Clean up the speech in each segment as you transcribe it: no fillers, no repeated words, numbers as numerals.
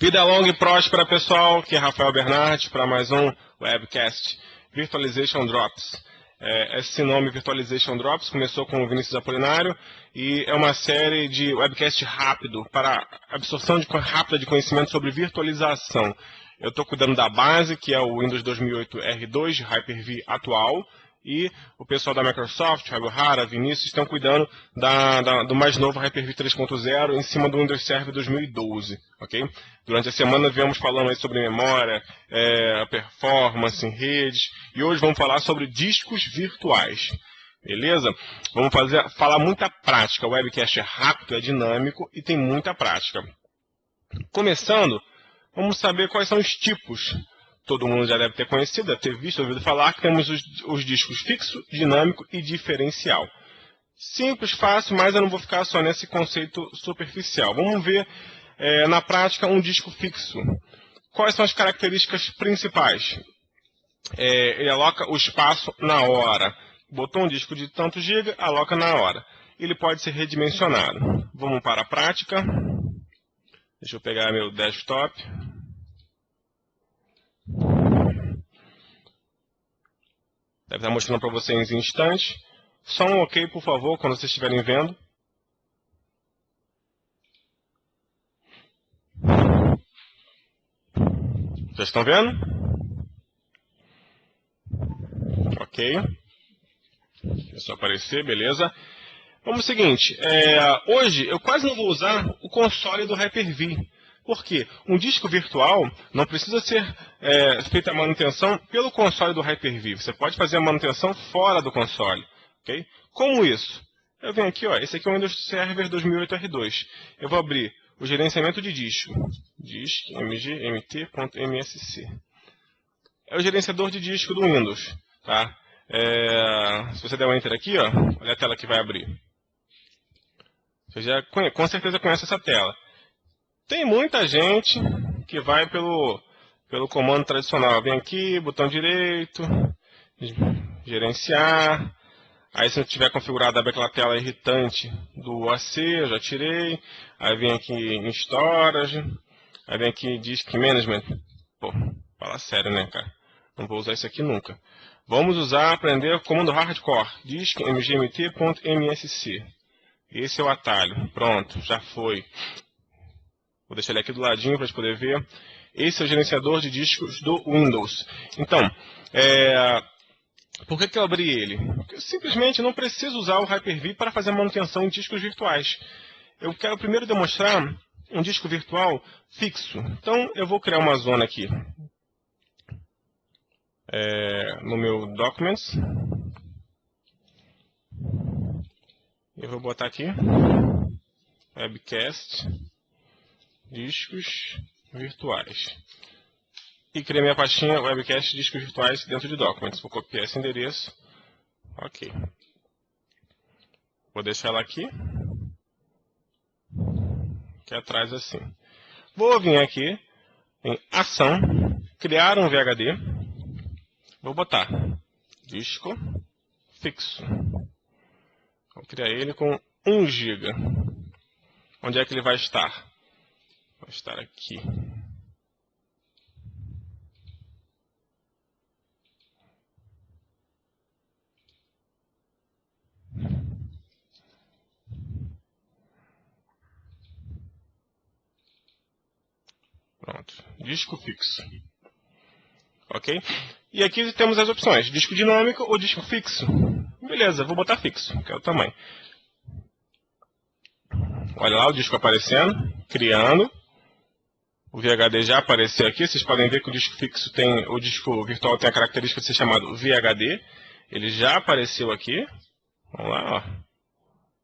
Vida longa e próspera, pessoal. Aqui é Rafael Bernardi para mais um webcast Virtualization Drops. Esse nome Virtualization Drops começou com o Vinícius Apolinário e é uma série de webcast rápido para absorção rápida de conhecimento sobre virtualização. Eu estou cuidando da base, que é o Windows 2008 R2 Hyper-V atual, e o pessoal da Microsoft, Haruhara, Vinícius, estão cuidando do mais novo Hyper-V 3.0 em cima do Windows Server 2012. Okay? Durante a semana viemos falando aí sobre memória, performance em redes, e hoje vamos falar sobre discos virtuais. Beleza? Vamos falar muita prática. O webcast é rápido, é dinâmico e tem muita prática. Começando, vamos saber quais são os tipos. Todo mundo já deve ter conhecido, deve ter visto, ouvido falar que temos os discos fixo, dinâmico e diferencial. Simples, fácil, mas eu não vou ficar só nesse conceito superficial. Vamos ver na prática um disco fixo. Quais são as características principais? Ele aloca o espaço na hora. Botou um disco de tanto giga, aloca na hora. Ele pode ser redimensionado. Vamos para a prática. Deixa eu pegar meu desktop. Deve estar mostrando para vocês em instantes. Só um OK, por favor, quando vocês estiverem vendo. Já estão vendo? OK. Deixa eu aparecer, beleza. Vamos ao seguinte. Hoje eu quase não vou usar o console do Hyper-V. Por quê? Um disco virtual não precisa ser feita a manutenção pelo console do Hyper-V. Você pode fazer a manutenção fora do console. Okay? Como isso? Eu venho aqui, esse aqui é o Windows Server 2008 R2. Eu vou abrir o gerenciamento de disco. Disk mgmt.msc. É o gerenciador de disco do Windows. Tá? Se você der um Enter aqui, olha a tela que vai abrir. Você já com certeza conhece essa tela. Tem muita gente que vai pelo comando tradicional. Vem aqui, botão direito, gerenciar. Aí se não tiver configurado aquela tela irritante do AC, eu já tirei. Aí vem aqui em Storage. Aí vem aqui Disk Management. Pô, fala sério, né, cara? Não vou usar isso aqui nunca. Vamos aprender o comando hardcore. Disk mgmt.msc. Esse é o atalho. Pronto, já foi. Vou deixar ele aqui do ladinho para a gente poder ver. Esse é o gerenciador de discos do Windows. Então, por que eu abri ele? Porque eu simplesmente não preciso usar o Hyper-V para fazer a manutenção em discos virtuais. Eu quero primeiro demonstrar um disco virtual fixo. Então, eu vou criar uma zona aqui. No meu Documents. Eu vou botar aqui. Webcast. Discos virtuais. E criei minha pastinha webcast discos virtuais dentro de Documents. Vou copiar esse endereço. Ok. Vou deixar ela aqui. Aqui atrás assim. Vou vir aqui em Ação, criar um VHD. Vou botar disco fixo. Vou criar ele com 1 GB. Onde é que ele vai estar? Vai estar aqui. Pronto. Disco fixo. Ok? E aqui temos as opções. Disco dinâmico ou disco fixo. Beleza, vou botar fixo, que é o tamanho. Olha lá o disco aparecendo, criando. O VHD já apareceu aqui. Vocês podem ver que o disco fixo o disco virtual tem a característica de ser chamado VHD. Ele já apareceu aqui. Vamos lá, ó. Vou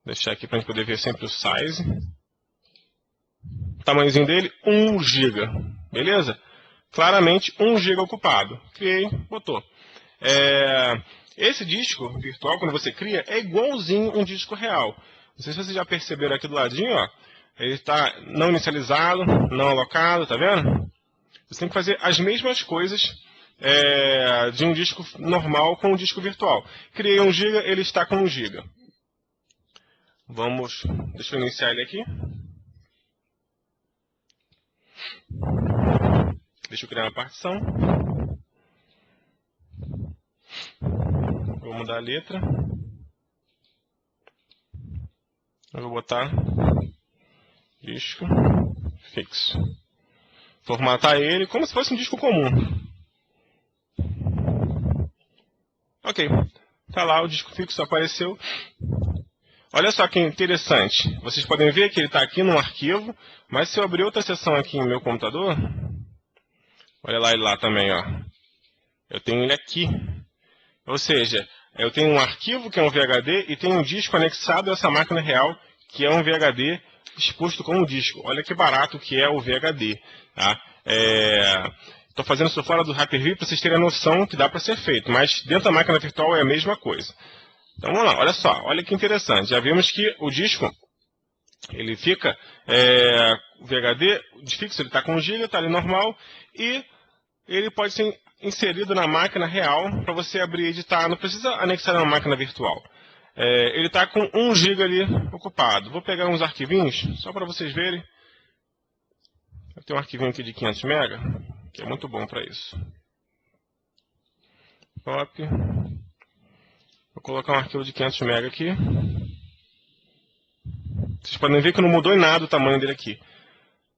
deixar aqui para a gente poder ver sempre o size. O tamanhozinho dele, 1 GB. Beleza? Claramente 1 GB ocupado. Criei, botou. Esse disco virtual, quando você cria, é igualzinho um disco real. Não sei se vocês já perceberam aqui do ladinho, ó. Ele está não inicializado, não alocado, tá vendo? Você tem que fazer as mesmas coisas de um disco normal com um disco virtual. Criei 1 GB, ele está com 1 GB. Deixa eu iniciar ele aqui. Deixa eu criar uma partição. Vou mudar a letra. Eu vou botar disco fixo. Formatar ele como se fosse um disco comum. Ok. Tá lá, o disco fixo apareceu. Olha só que interessante. Vocês podem ver que ele está aqui no arquivo, mas se eu abrir outra seção aqui em meu computador, olha lá ele lá também, ó. Eu tenho ele aqui. Ou seja, eu tenho um arquivo que é um VHD e tenho um disco anexado a essa máquina real, que é um VHD exposto como disco. Olha que barato que é o VHD. Tá? Estou fazendo isso fora do Hyper-V para vocês terem a noção que dá para ser feito, mas dentro da máquina virtual é a mesma coisa. Então vamos lá, olha só, olha que interessante. Já vimos que o disco, ele fica, o VHD de fixo, ele está com 1 GB, está ali normal, e ele pode ser inserido na máquina real para você abrir e editar, não precisa anexar na máquina virtual. Ele está com 1 GB ali ocupado. Vou pegar uns arquivinhos, só para vocês verem. Eu tenho um arquivinho aqui de 500 MB, que é muito bom para isso. Copy. Vou colocar um arquivo de 500 MB aqui. Vocês podem ver que não mudou em nada o tamanho dele aqui.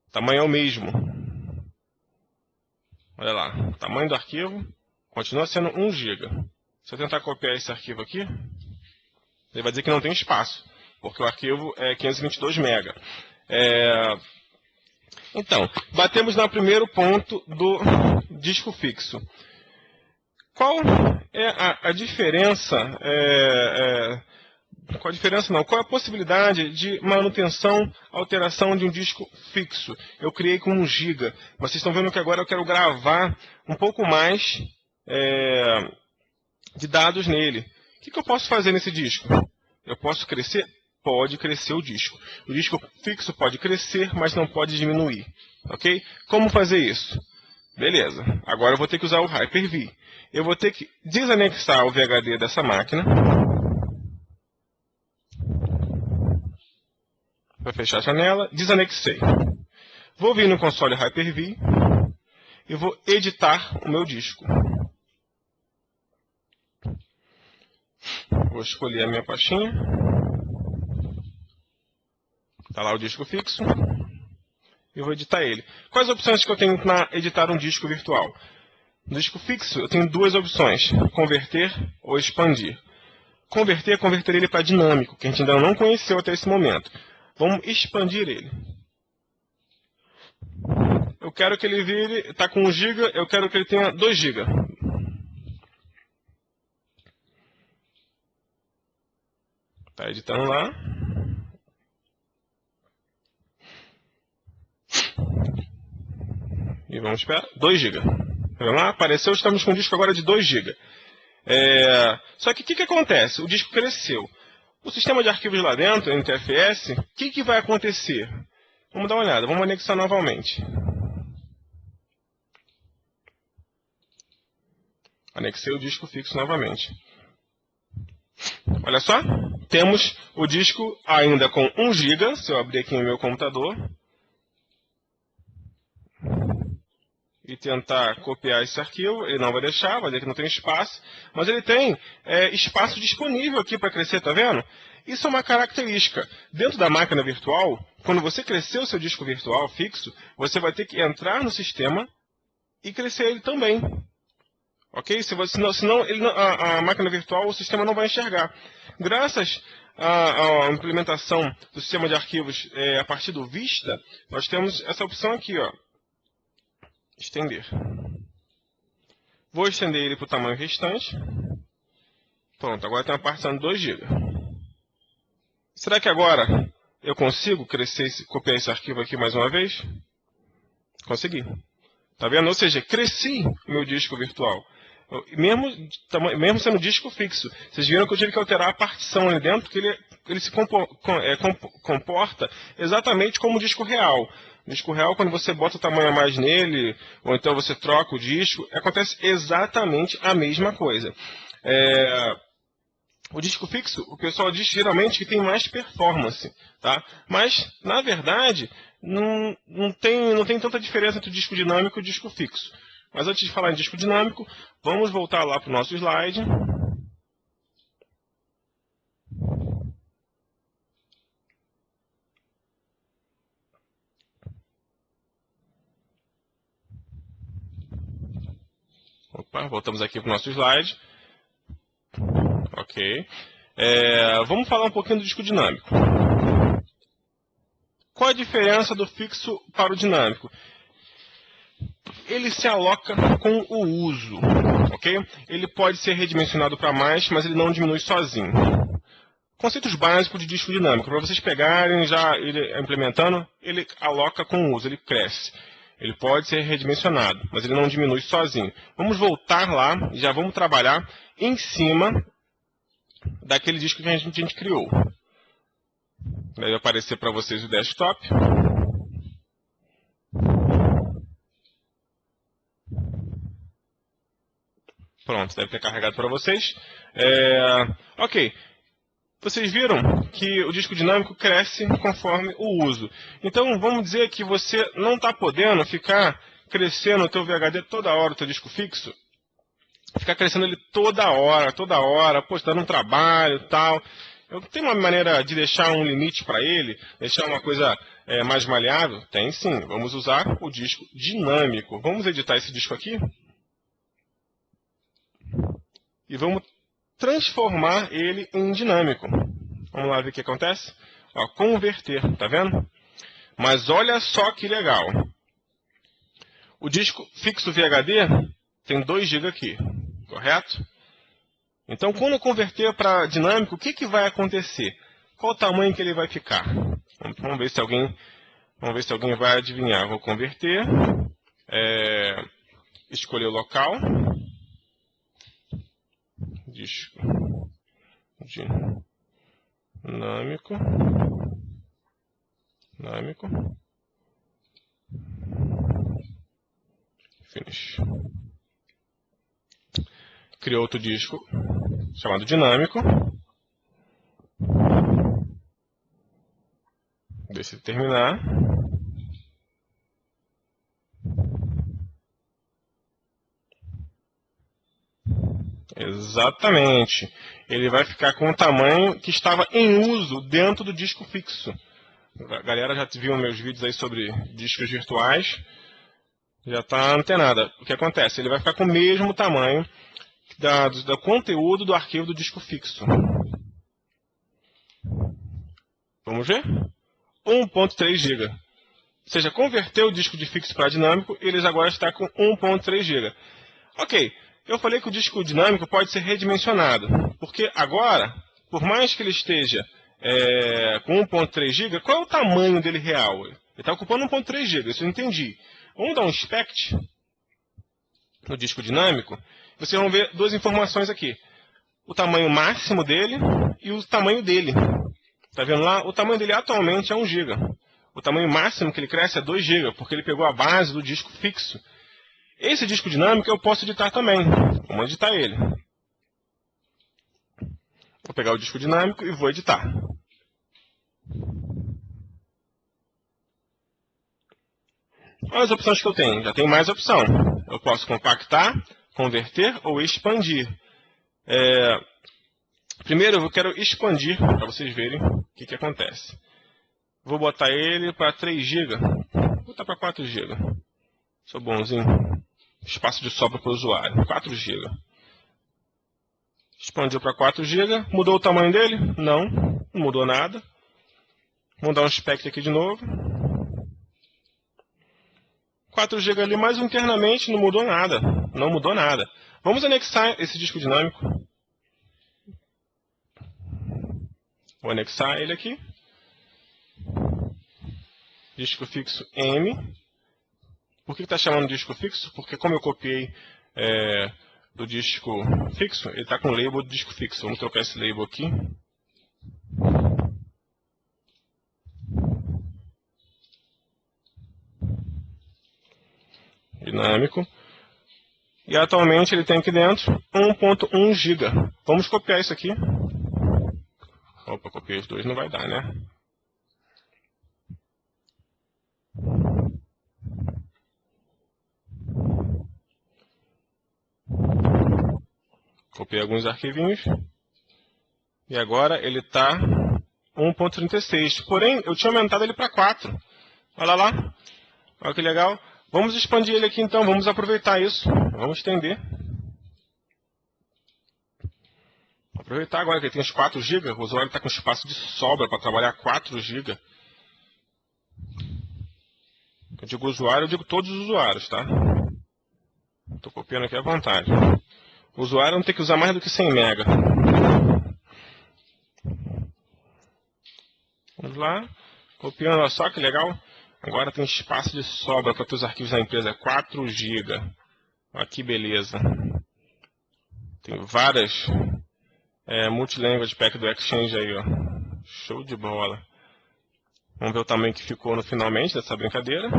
O tamanho é o mesmo. Olha lá, o tamanho do arquivo continua sendo 1 GB. Se eu tentar copiar esse arquivo aqui, ele vai dizer que não tem espaço, porque o arquivo é 522 MB. Então, batemos no primeiro ponto do disco fixo. Qual é a diferença? Qual a diferença não? Qual é a possibilidade de manutenção, alteração de um disco fixo? Eu criei com 1 GB. Vocês estão vendo que agora eu quero gravar um pouco mais de dados nele. O que eu posso fazer nesse disco? Eu posso crescer? Pode crescer o disco. O disco fixo pode crescer, mas não pode diminuir. Ok? Como fazer isso? Beleza. Agora eu vou ter que usar o Hyper-V. Eu vou ter que desanexar o VHD dessa máquina. Para fechar a janela, desanexei. Vou vir no console Hyper-V e vou editar o meu disco. Vou escolher a minha pastinha. Está lá o disco fixo. E vou editar ele. Quais opções que eu tenho para editar um disco virtual? No disco fixo, eu tenho 2 opções. Converter ou expandir. Converter é converter ele para dinâmico, que a gente ainda não conheceu até esse momento. Vamos expandir ele. Eu quero que ele vire, está com 1 GB, eu quero que ele tenha 2 GB. Está editando lá. E vamos esperar. 2 GB. Vamos lá? Apareceu, estamos com um disco agora de 2 GB. Só que o que acontece? O disco cresceu. O sistema de arquivos lá dentro, NTFS, o que vai acontecer? Vamos dar uma olhada, vamos anexar novamente. Anexei o disco fixo novamente. Olha só, temos o disco ainda com 1 GB, se eu abrir aqui no meu computador. E tentar copiar esse arquivo, ele não vai deixar, vai dizer que não tem espaço, mas ele tem espaço disponível aqui para crescer, tá vendo? Isso é uma característica. Dentro da máquina virtual, quando você crescer o seu disco virtual fixo, você vai ter que entrar no sistema e crescer ele também. Ok? Senão a máquina virtual, o sistema não vai enxergar. Graças à implementação do sistema de arquivos a partir do Vista, nós temos essa opção aqui, ó. Estender. Vou estender ele para o tamanho restante. Pronto, agora tem uma partição de 2 GB. Será que agora eu consigo copiar esse arquivo aqui mais uma vez? Consegui. Tá vendo? Ou seja, cresci o meu disco virtual. Mesmo sendo disco fixo. Vocês viram que eu tive que alterar a partição ali dentro, porque ele se comporta exatamente como um disco real. No disco real, quando você bota o tamanho a mais nele, ou então você troca o disco, acontece exatamente a mesma coisa. O disco fixo, o pessoal diz geralmente que tem mais performance, tá? Mas, na verdade, não tem tanta diferença entre o disco dinâmico e o disco fixo. Mas antes de falar em disco dinâmico, vamos voltar lá para o nosso slide. Opa, voltamos aqui para o nosso slide. Ok. Vamos falar um pouquinho do disco dinâmico. Qual a diferença do fixo para o dinâmico? Ele se aloca com o uso, ok? Ele pode ser redimensionado para mais, mas ele não diminui sozinho. Conceitos básicos de disco dinâmico, para vocês pegarem já ele implementando, ele aloca com o uso, ele cresce. Ele pode ser redimensionado, mas ele não diminui sozinho. Vamos voltar lá e já vamos trabalhar em cima daquele disco que a gente criou. Deve aparecer para vocês o desktop. Pronto, deve ter carregado para vocês. Ok. Vocês viram que o disco dinâmico cresce conforme o uso. Então, vamos dizer que você não está podendo ficar crescendo o teu VHD toda hora, o teu disco fixo. Ficar crescendo ele toda hora, pô, está dando um trabalho e tal. Eu tenho uma maneira de deixar um limite para ele, deixar uma coisa mais maleável? Tem sim, vamos usar o disco dinâmico. Vamos editar esse disco aqui. E vamos transformar ele em dinâmico. Vamos lá ver o que acontece. Ó, converter, tá vendo? Mas olha só que legal. O disco fixo VHD tem 2 GB aqui, correto? Então, quando eu converter para dinâmico, o que vai acontecer? Qual o tamanho que ele vai ficar? Vamos ver se alguém vai adivinhar. Vou converter, escolher o local, disco dinâmico, finish. Criou outro disco chamado dinâmico. Deixa ele terminar. Exatamente. Ele vai ficar com o tamanho que estava em uso dentro do disco fixo. A galera já viu meus vídeos aí sobre discos virtuais. Já está antenada. O que acontece? Ele vai ficar com o mesmo tamanho do conteúdo do arquivo do disco fixo. Vamos ver? 1.3 GB. Ou seja, converteu o disco de fixo para dinâmico, ele agora está com 1.3 GB. Ok, eu falei que o disco dinâmico pode ser redimensionado, porque agora, por mais que ele esteja com 1.3 GB, qual é o tamanho dele real? Ele está ocupando 1.3 GB, isso eu entendi. Vamos dar um inspect no disco dinâmico, vocês vão ver 2 informações aqui. O tamanho máximo dele e o tamanho dele. Está vendo lá? O tamanho dele atualmente é 1 GB. O tamanho máximo que ele cresce é 2 GB, porque ele pegou a base do disco fixo. Esse disco dinâmico eu posso editar também. Vamos editar ele. Vou pegar o disco dinâmico e vou editar. Olha as opções que eu tenho. Já tem mais opção. Eu posso compactar, converter ou expandir. Primeiro eu quero expandir, para vocês verem o que acontece. Vou botar ele para 3 GB. Vou botar para 4 GB. Sou bonzinho. Espaço de sobra para o usuário. 4 GB. Expandiu para 4 GB. Mudou o tamanho dele? Não mudou nada. Vamos dar um inspect aqui de novo. 4 GB ali, mas internamente não mudou nada. Não mudou nada. Vamos anexar esse disco dinâmico. Vou anexar ele aqui. Disco fixo M. Por que está chamando de disco fixo? Porque como eu copiei do disco fixo, ele está com o label do disco fixo. Vamos trocar esse label aqui. Dinâmico. E atualmente ele tem aqui dentro 1.1 GB. Vamos copiar isso aqui. Opa, copiei os dois, não vai dar, né? Copiei alguns arquivinhos. E agora ele está 1.36. Porém, eu tinha aumentado ele para 4. Olha lá. Olha que legal. Vamos expandir ele aqui então. Vamos aproveitar isso. Vamos estender. Aproveitar agora que ele tem os 4 GB. O usuário está com espaço de sobra para trabalhar 4 GB. Eu digo usuário, eu digo todos os usuários, tá? Estou copiando aqui à vontade. O usuário não tem que usar mais do que 100 MB. Vamos lá. Copiando, olha só que legal. Agora tem espaço de sobra para os arquivos da empresa. 4 GB. Olha que beleza. Tem várias multilanguage pack do Exchange aí, ó. Show de bola. Vamos ver o tamanho que ficou no finalmente dessa brincadeira.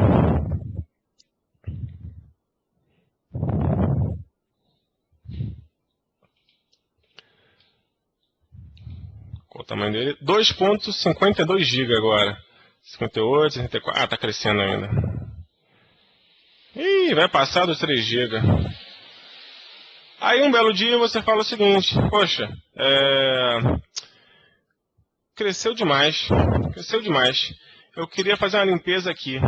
Qual o tamanho dele? 2.52 GB agora. 58, 64. Ah, tá crescendo ainda. Ih, vai passar dos 3 GB. Aí um belo dia você fala o seguinte: poxa, cresceu demais. Cresceu demais. Eu queria fazer uma limpeza aqui.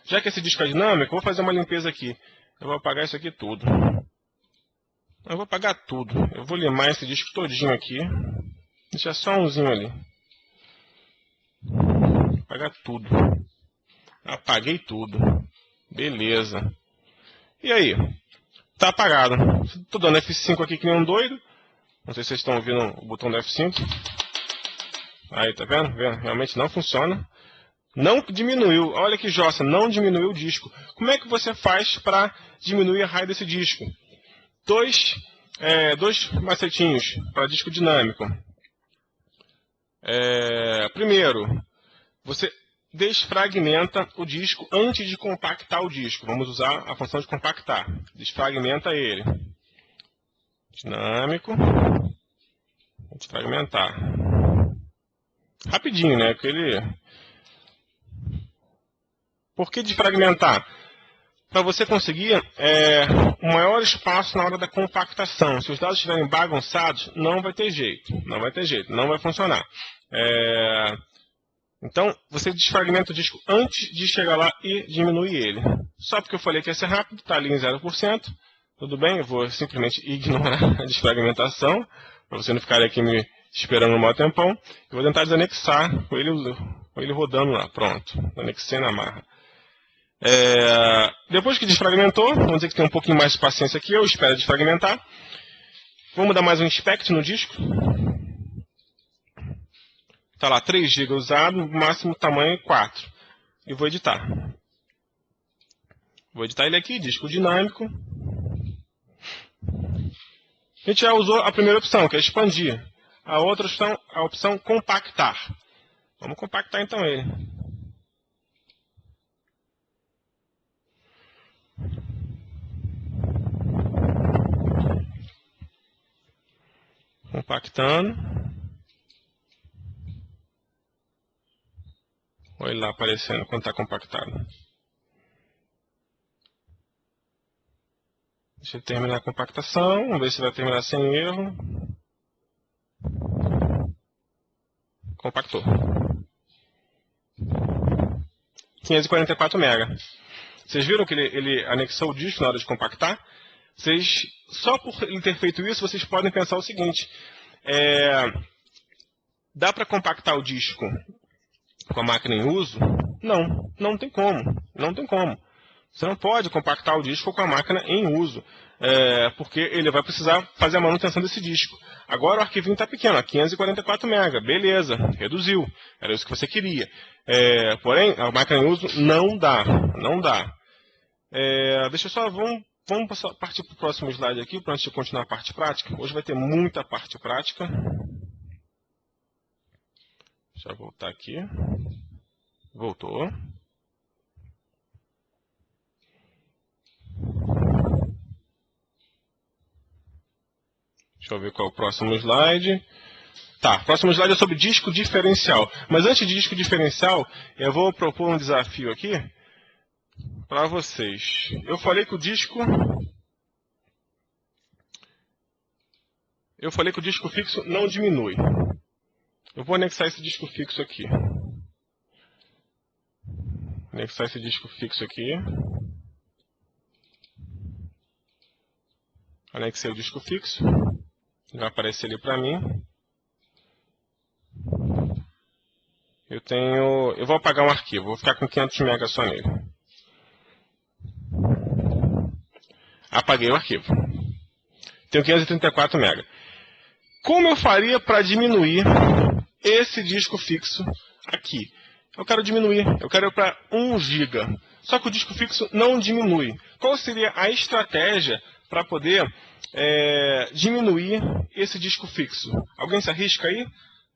Já que esse disco é dinâmico, eu vou fazer uma limpeza aqui. Eu vou apagar isso aqui tudo. Eu vou apagar tudo. Eu vou limar esse disco todinho aqui. Deixa só umzinho ali. Apagar tudo. Apaguei tudo. Beleza. E aí? Tá apagado. Estou dando F5 aqui que nem um doido. Não sei se vocês estão ouvindo o botão do F5. Aí, tá vendo? Realmente não funciona. Não diminuiu. Olha que jossa, não diminuiu o disco. Como é que você faz para diminuir a RAID desse disco? Dois macetinhos para disco dinâmico. Primeiro, você desfragmenta o disco antes de compactar o disco. Vamos usar a função de compactar. Desfragmenta ele. Dinâmico. Desfragmentar. Rapidinho, né? Por que desfragmentar? Para você conseguir um maior espaço na hora da compactação. Se os dados estiverem bagunçados, não vai ter jeito. Não vai ter jeito, não vai funcionar. Então, você desfragmenta o disco antes de chegar lá e diminui ele. Só porque eu falei que ia ser rápido, está ali em 0%. Tudo bem, eu vou simplesmente ignorar a desfragmentação, para você não ficar aqui me esperando um maior tempão. Eu vou tentar desanexar com ele rodando lá. Pronto, anexei na marra. Depois que desfragmentou, vamos dizer que tem um pouquinho mais de paciência aqui, eu espero desfragmentar. Vamos dar mais um inspect no disco. Está lá 3 GB usado, máximo tamanho 4. E vou editar. Vou editar ele aqui, disco dinâmico. A gente já usou a primeira opção, que é expandir. A outra opção, a opção compactar. Vamos compactar então ele. Compactando. Olha ele lá aparecendo quando está compactado. Deixa eu terminar a compactação. Vamos ver se vai terminar sem erro. Compactou. 544 MB. Vocês viram que ele anexou o disco na hora de compactar? Só por ele ter feito isso, vocês podem pensar o seguinte. Dá para compactar o disco com a máquina em uso? Não, não tem como. Não tem como. Você não pode compactar o disco com a máquina em uso, porque ele vai precisar fazer a manutenção desse disco. Agora o arquivinho está pequeno, 544 MB, beleza, reduziu, era isso que você queria. Porém, a máquina em uso não dá, não dá. Deixa eu só, vamos partir para o próximo slide aqui, para antes de continuar a parte prática. Hoje vai ter muita parte prática. Deixa eu voltar aqui. Voltou. Deixa eu ver qual é o próximo slide. Tá, o próximo slide é sobre disco diferencial. Mas antes de disco diferencial, eu vou propor um desafio aqui para vocês. Eu falei que o disco Eu falei que o disco fixo não diminui. Eu vou anexar esse disco fixo aqui. Anexar esse disco fixo aqui. Anexei o disco fixo. Vai aparecer ali para mim. Eu vou apagar um arquivo. Vou ficar com 500 MB só nele. Apaguei o arquivo. Tenho 534 MB. Como eu faria para diminuir esse disco fixo aqui? Eu quero diminuir. Eu quero ir para 1 GB. Só que o disco fixo não diminui. Qual seria a estratégia para poder diminuir esse disco fixo? Alguém se arrisca aí?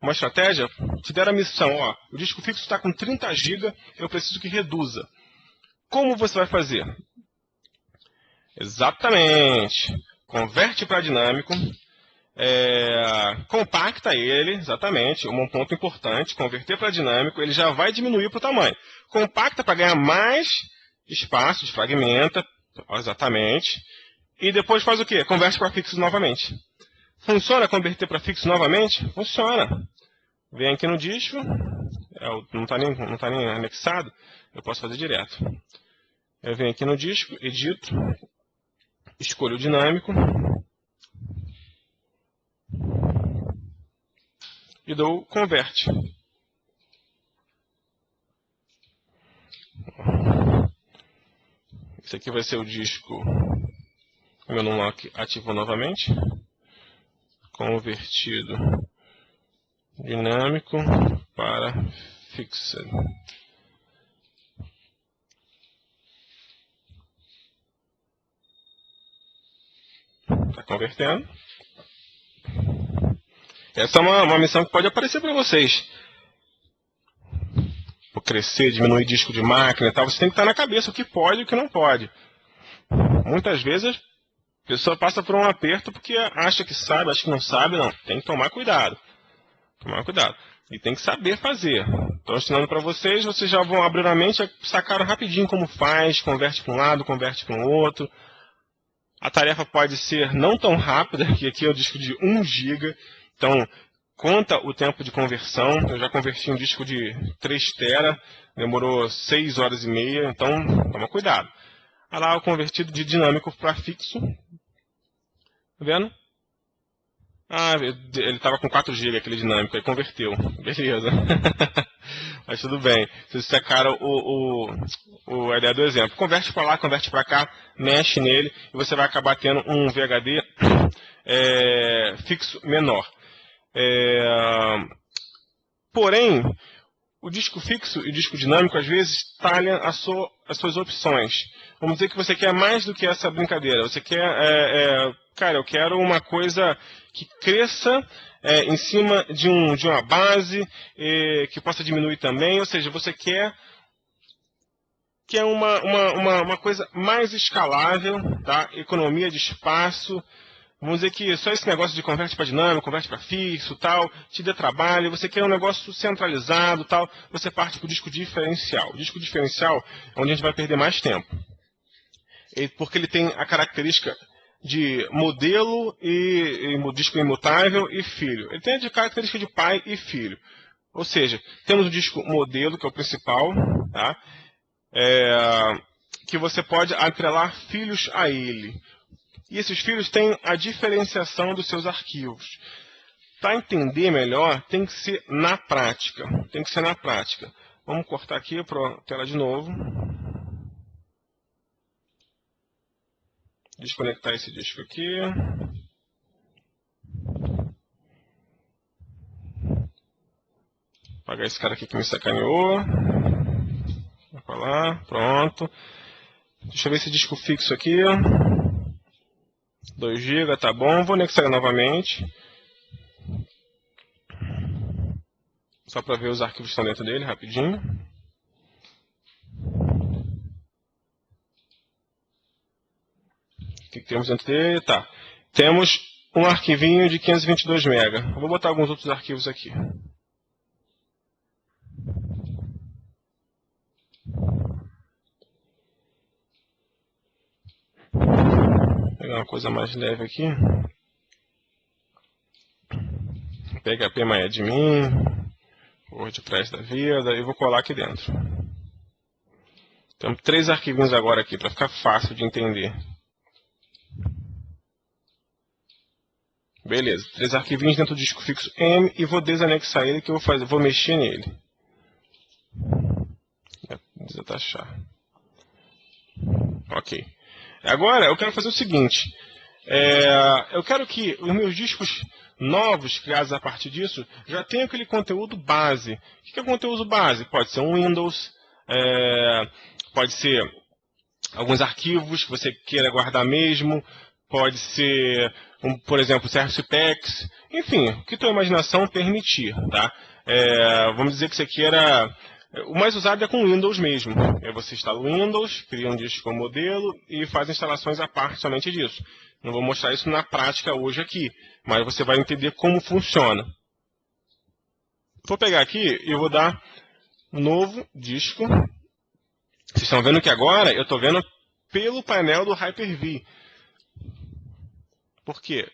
Uma estratégia? Te deram a missão, ó, o disco fixo está com 30 GB, eu preciso que reduza. Como você vai fazer? Exatamente. Converte para dinâmico, compacta ele, exatamente, um ponto importante, converter para dinâmico, ele já vai diminuir para o tamanho. Compacta para ganhar mais espaço, desfragmenta, exatamente, e depois faz o quê? Converte para fixo novamente. Funciona converter para fixo novamente? Funciona. Vem aqui no disco, não está nem anexado, eu posso fazer direto. Eu venho aqui no disco, edito, escolho o dinâmico e dou converte. Esse aqui vai ser o disco, o meu unlock ativou novamente, convertido dinâmico para fixed. Está convertendo. Essa é uma missão que pode aparecer para vocês. Por crescer, diminuir disco de máquina e tal, você tem que estar na cabeça o que pode e o que não pode. Muitas vezes a pessoa passa por um aperto porque acha que sabe, acha que não sabe, não. Tem que tomar cuidado. Tomar cuidado. E tem que saber fazer. Estou ensinando para vocês já vão abrir a mente, sacaram rapidinho como faz, converte para um lado, converte para o outro. A tarefa pode ser não tão rápida, que aqui é o disco de 1 GB, então conta o tempo de conversão. Eu já converti um disco de 3 TB, demorou 6 horas e meia, então toma cuidado. Olha lá o convertido de dinâmico para fixo. Tá vendo? Ah, ele estava com 4 GB aquele dinâmico, aí converteu. Beleza. Mas tudo bem. Vocês secaram a ideia do exemplo. Converte para lá, converte para cá, mexe nele e você vai acabar tendo um VHD fixo menor. Porém, o disco fixo e o disco dinâmico às vezes talham as suas opções. Vamos dizer que você quer mais do que essa brincadeira. Você quer, cara, eu quero uma coisa que cresça em cima de uma base, que possa diminuir também. Ou seja, você quer uma coisa mais escalável, tá? Economia de espaço. Vamos dizer que só esse negócio de converte para dinâmico, converte para fixo, tal, te dê trabalho, você quer um negócio centralizado, tal, você parte para o disco diferencial. O disco diferencial é onde a gente vai perder mais tempo. Porque ele tem a característica de modelo e disco imutável e filho. Ele tem a característica de pai e filho. Ou seja, temos o disco modelo, que é o principal, tá? Que você pode atrelar filhos a ele. E esses filhos têm a diferenciação dos seus arquivos. Para entender melhor, tem que ser na prática. Tem que ser na prática. Vamos cortar aqui para a tela de novo. Desconectar esse disco aqui. Apagar esse cara aqui que me sacaneou. Vai para lá, pronto. Deixa eu ver esse disco fixo aqui. 2 GB, tá bom. Vou anexar novamente. Só para ver os arquivos que estão dentro dele, rapidinho. O que temos dentro dele? Tá. Temos um arquivinho de 522 MB. Vou botar alguns outros arquivos aqui. Vou pegar uma coisa mais leve aqui. PHP MyAdmin, WordPress da vida, e vou colar aqui dentro. Temos 3 arquivinhos agora aqui, para ficar fácil de entender. Beleza, 3 arquivinhos dentro do disco fixo M, e vou desanexar ele, que eu vou mexer nele. Desatachar. Ok. Agora eu quero fazer o seguinte. Eu quero que os meus discos novos, criados a partir disso, já tenham aquele conteúdo base. O que é conteúdo base? Pode ser um Windows, pode ser alguns arquivos que você queira guardar mesmo, pode ser, por exemplo, CRCPEX, enfim, o que tua imaginação permitir, tá? Vamos dizer que você queira... O mais usado é com Windows mesmo. Você instala o Windows, cria um disco como modelo e faz instalações à parte somente disso. Não vou mostrar isso na prática hoje aqui, mas você vai entender como funciona. Vou pegar aqui e vou dar novo disco. Vocês estão vendo que agora eu estou vendo pelo painel do Hyper-V. Por quê?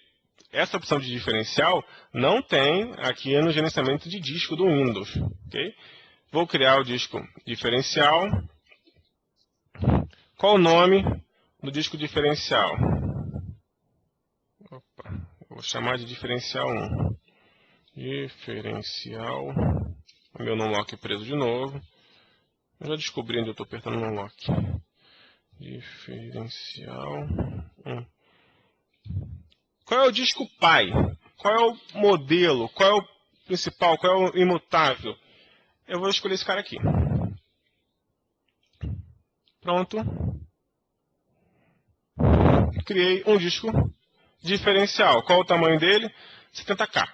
Essa opção de diferencial não tem aqui no gerenciamento de disco do Windows. Okay? Vou criar o disco diferencial. Qual o nome do disco diferencial? Opa, eu vou chamar de diferencial 1. Diferencial. Meu non-lock preso de novo. Eu já descobri onde eu estou apertando o non-lock. Diferencial 1. Qual é o disco pai? Qual é o modelo? Qual é o principal? Qual é o imutável? Eu vou escolher esse cara aqui. Pronto. Criei um disco diferencial. Qual o tamanho dele? 70K.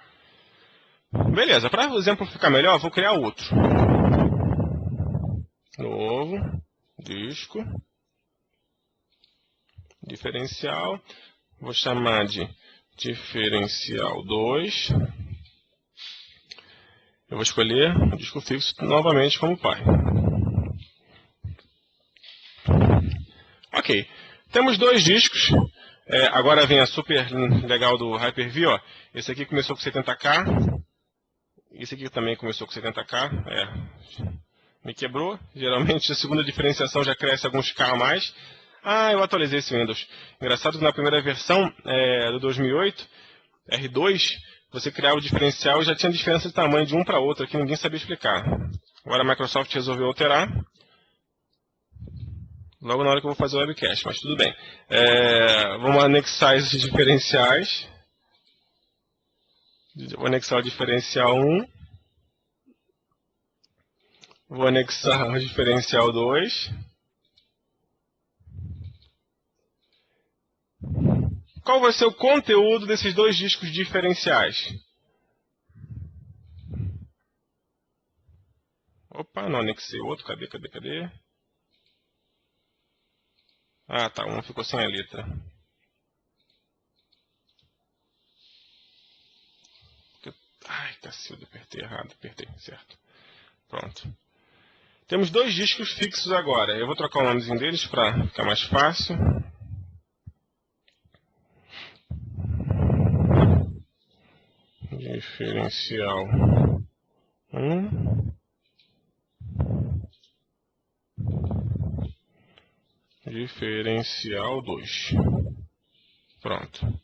Beleza, para o exemplo ficar melhor, vou criar outro. Novo, disco, diferencial. Vou chamar de diferencial 2. Eu vou escolher o disco fixo novamente como pai. Ok, temos 2 discos. Agora vem a super legal do Hyper-V. Ó. Esse aqui começou com 70K. Esse aqui também começou com 70K. Me quebrou. Geralmente a segunda diferenciação já cresce alguns K a mais. Eu atualizei esse Windows. Engraçado que na primeira versão do 2008, R2, você criava o diferencial e já tinha diferença de tamanho de um para outro aqui, ninguém sabia explicar. Agora a Microsoft resolveu alterar. Logo na hora que eu vou fazer o webcast, mas tudo bem. Vamos anexar esses diferenciais. Vou anexar o diferencial 1. Vou anexar o diferencial 2. Qual vai ser o conteúdo desses 2 discos diferenciais? Opa, não anexei o outro. Cadê? Tá, um ficou sem a letra. Ai, cacilda, apertei errado. Apertei, certo. Pronto. Temos 2 discos fixos agora. Eu vou trocar o nomezinho deles para ficar mais fácil. Diferencial 1. Diferencial 2. Pronto.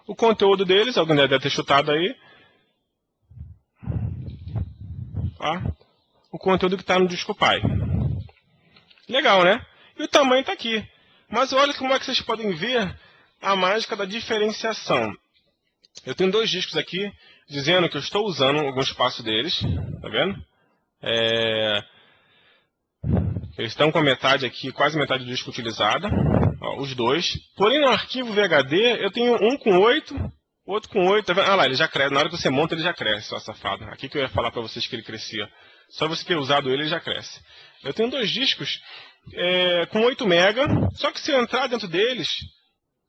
O conteúdo deles, alguém deve ter chutado aí. O conteúdo que está no disco pai. Legal, né? E o tamanho está aqui. Mas olha como é que vocês podem ver a mágica da diferenciação. Eu tenho 2 discos aqui, dizendo que eu estou usando algum espaço deles. Tá vendo? Eles estão com a metade aqui, quase metade do disco utilizada. Os 2. Porém, no arquivo VHD, eu tenho um com 8, outro com 8. Tá vendo? Lá, ele já cresce. Na hora que você monta, ele já cresce, ó, safado. Aqui que eu ia falar para vocês que ele crescia. Só você ter usado ele já cresce. Eu tenho 2 discos com 8 MB. Só que se eu entrar dentro deles,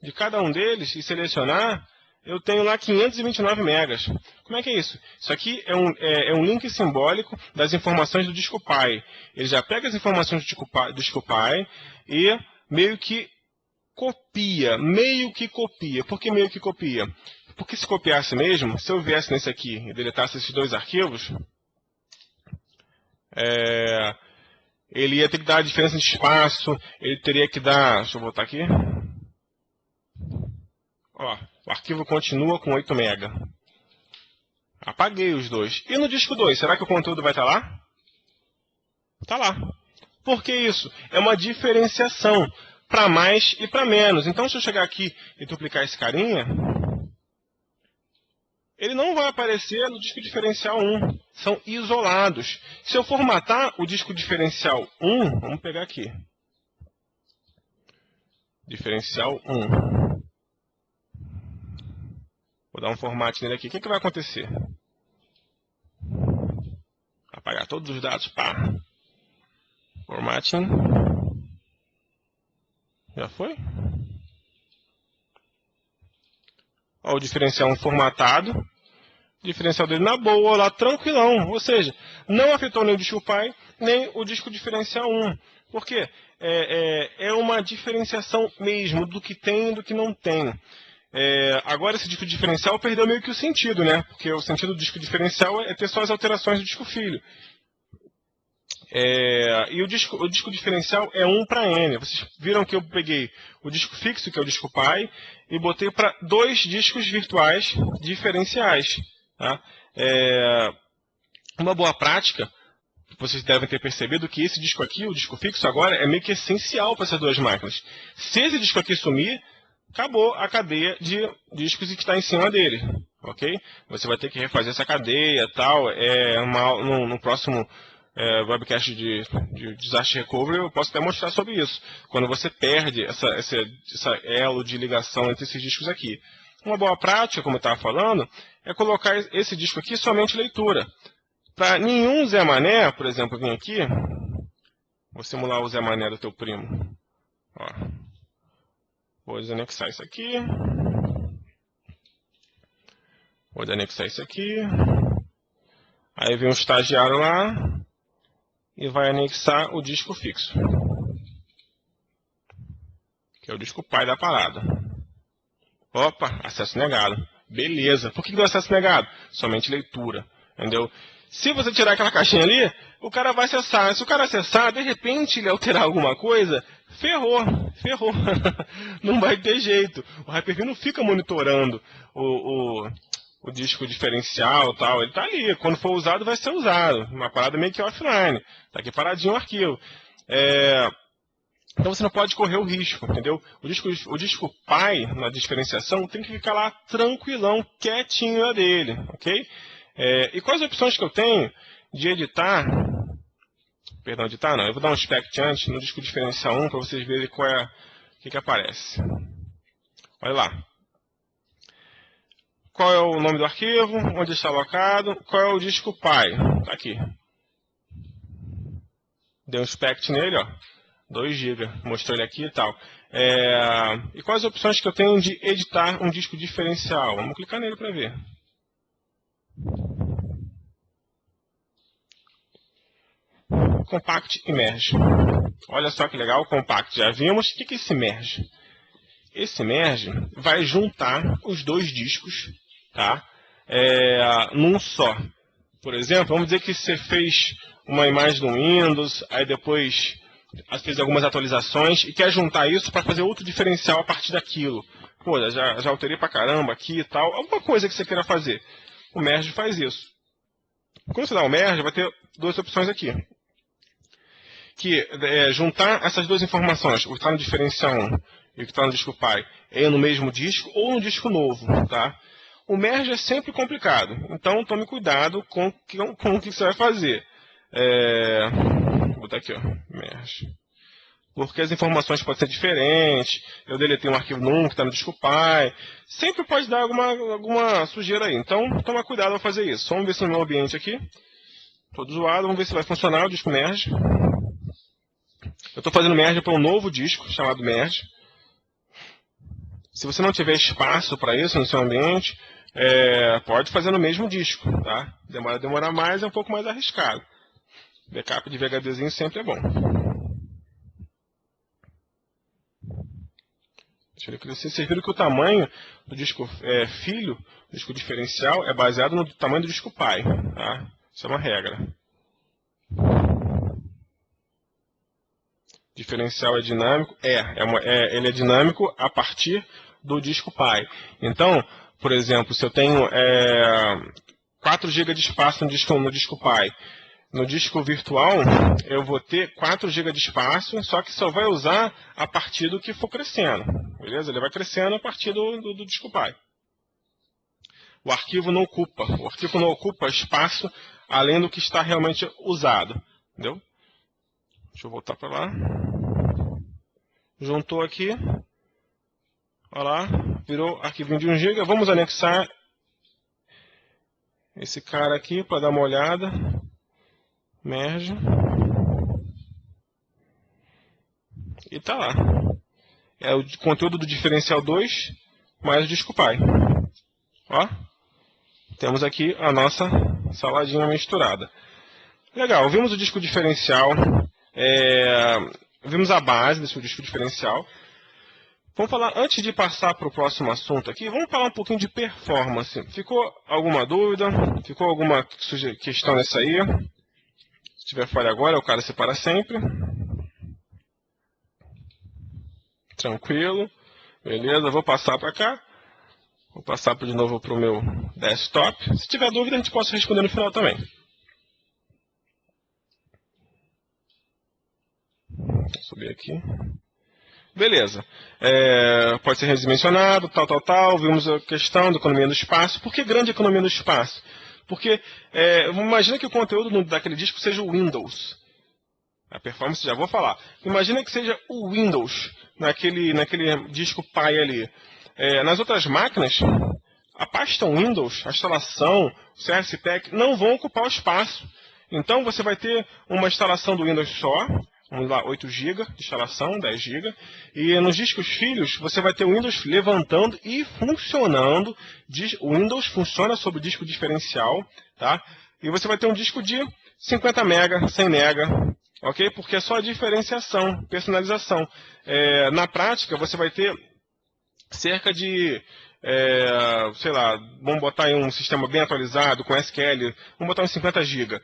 de cada um deles, e selecionar, eu tenho lá 529 megas. Como é que é isso? Isso aqui é um link simbólico das informações do disco pai. Ele já pega as informações do disco pai e meio que copia. Por que meio que copia? Porque se copiasse mesmo, se eu viesse nesse aqui e deletasse esses dois arquivos, ele ia ter que dar a diferença de espaço, ele teria que dar... Deixa eu voltar aqui. Ó, o arquivo continua com 8 MB. Apaguei os dois. E no disco 2, será que o conteúdo vai estar lá? Está lá. Por que isso? É uma diferenciação para mais e para menos. Então, se eu chegar aqui e duplicar esse carinha, ele não vai aparecer no disco diferencial 1. São isolados. Se eu formatar o disco diferencial 1, vamos pegar aqui. Diferencial 1. Vou dar um formato nele aqui. O que vai acontecer? Apagar todos os dados. Pá. Formatting. Já foi? Ó, o diferencial 1 formatado. O diferencial dele na boa, lá tranquilão. Ou seja, não afetou nem o disco pai, nem o disco diferencial 1. Por quê? É uma diferenciação mesmo do que tem e do que não tem. Agora esse disco diferencial perdeu meio que o sentido, né? Porque o sentido do disco diferencial é ter só as alterações do disco filho. E o disco diferencial é 1 para N. Vocês viram que eu peguei o disco fixo, que é o disco pai, e botei para 2 discos virtuais diferenciais. Tá? Uma boa prática, vocês devem ter percebido que esse disco aqui, o disco fixo agora, é meio que essencial para essas duas máquinas. Se esse disco aqui sumir, acabou a cadeia de discos que está em cima dele. Ok? Você vai ter que refazer essa cadeia tal. No próximo webcast de Disaster Recovery, eu posso até mostrar sobre isso. Quando você perde essa elo de ligação entre esses discos aqui. Uma boa prática, como eu estava falando, é colocar esse disco aqui somente leitura. Para nenhum Zé Mané, por exemplo, vir aqui, vou simular o Zé Mané do teu primo. Ó. Vou desanexar isso aqui. Vou desanexar isso aqui. Aí vem um estagiário lá e vai anexar o disco fixo, que é o disco pai da parada. Opa, acesso negado. Beleza. Por que deu acesso negado? Somente leitura. Entendeu? Se você tirar aquela caixinha ali, o cara vai acessar. Se o cara acessar, de repente ele alterar alguma coisa, ferrou. Não vai ter jeito. O Hyper-V não fica monitorando o disco diferencial e tal. Ele está ali. Quando for usado, vai ser usado. Uma parada meio que offline. Está aqui paradinho o arquivo. Então você não pode correr o risco, entendeu? O disco pai, na diferenciação, tem que ficar lá tranquilão, quietinho na dele, ok? E quais opções que eu tenho de editar? Perdão, editar não. Eu vou dar um inspect antes no disco diferencial 1 para vocês verem o que aparece. Olha lá. Qual é o nome do arquivo? Onde está alocado? Qual é o disco pai? Está aqui. Dei um inspect nele, ó. 2 GB, mostrou ele aqui e tal. E quais as opções que eu tenho de editar um disco diferencial? Vamos clicar nele para ver. Compact e Merge. Olha só que legal, o Compact já vimos. O que é esse Merge? Esse Merge vai juntar os 2 discos, tá? Num só. Por exemplo, vamos dizer que você fez uma imagem no Windows, aí depois fez algumas atualizações e quer juntar isso para fazer outro diferencial a partir daquilo. Pô, já alterei pra caramba aqui e tal. Alguma coisa que você queira fazer. O Merge faz isso. Quando você dá o Merge, vai ter 2 opções aqui. Que é juntar essas 2 informações, o que está no diferencial 1 e o que está no disco pai, no mesmo disco ou no disco novo, tá? O Merge é sempre complicado, então tome cuidado com o que você vai fazer. Vou botar aqui, ó, Merge. Porque as informações podem ser diferentes, eu deletei um arquivo num que está no disco pai, sempre pode dar alguma sujeira aí, então toma cuidado ao fazer isso. Vamos ver se no meu ambiente aqui, todo zoado, vamos ver se vai funcionar o disco Merge. Eu estou fazendo Merge para um novo disco, chamado Merge. Se você não tiver espaço para isso no seu ambiente, pode fazer no mesmo disco, tá? Demorar mais, é um pouco mais arriscado. Backup de VHDzinho sempre é bom. Deixa ele crescer. Vocês viram que o tamanho do disco filho, do disco diferencial, é baseado no tamanho do disco pai. Tá? Isso é uma regra. Diferencial é dinâmico? Ele é dinâmico a partir do disco pai. Então, por exemplo, se eu tenho 4 GB de espaço no disco pai, no disco virtual eu vou ter 4 GB de espaço, só que só vai usar a partir do que for crescendo. Beleza? Ele vai crescendo a partir do disco pai. O arquivo não ocupa espaço além do que está realmente usado. Entendeu? Deixa eu voltar para lá. Juntou aqui. Olha lá. Virou arquivinho de 1 GB. Vamos anexar esse cara aqui para dar uma olhada. Merge. E tá lá. É o conteúdo do diferencial 2 mais o disco pai. Ó. Temos aqui a nossa saladinha misturada. Legal. Vimos o disco diferencial. Vimos a base desse disco diferencial. Vamos falar, antes de passar para o próximo assunto aqui, vamos falar um pouquinho de performance. Ficou alguma dúvida? Ficou alguma questão nessa aí? Se tiver falha agora, o cara se para sempre. Tranquilo. Beleza, vou passar para cá. Vou passar de novo para o meu desktop. Se tiver dúvida, a gente pode responder no final também. Vou subir aqui. Beleza. Pode ser redimensionado, tal. Vimos a questão da economia do espaço. Por que grande economia do espaço? Porque imagina que o conteúdo daquele disco seja o Windows. A performance já vou falar. Imagina que seja o Windows naquele disco pai ali. Nas outras máquinas, a pasta Windows, a instalação, o CSPack, não vão ocupar o espaço. Então você vai ter uma instalação do Windows só. Vamos lá, 8 GB de instalação, 10 GB. E nos discos filhos, você vai ter o Windows levantando e funcionando. O Windows funciona sobre o disco diferencial. Tá? E você vai ter um disco de 50 MB, 100 MB. Ok? Porque é só a diferenciação, personalização. Na prática, você vai ter cerca de, sei lá, vamos botar em um sistema bem atualizado, com SQL, vamos botar uns 50 GB.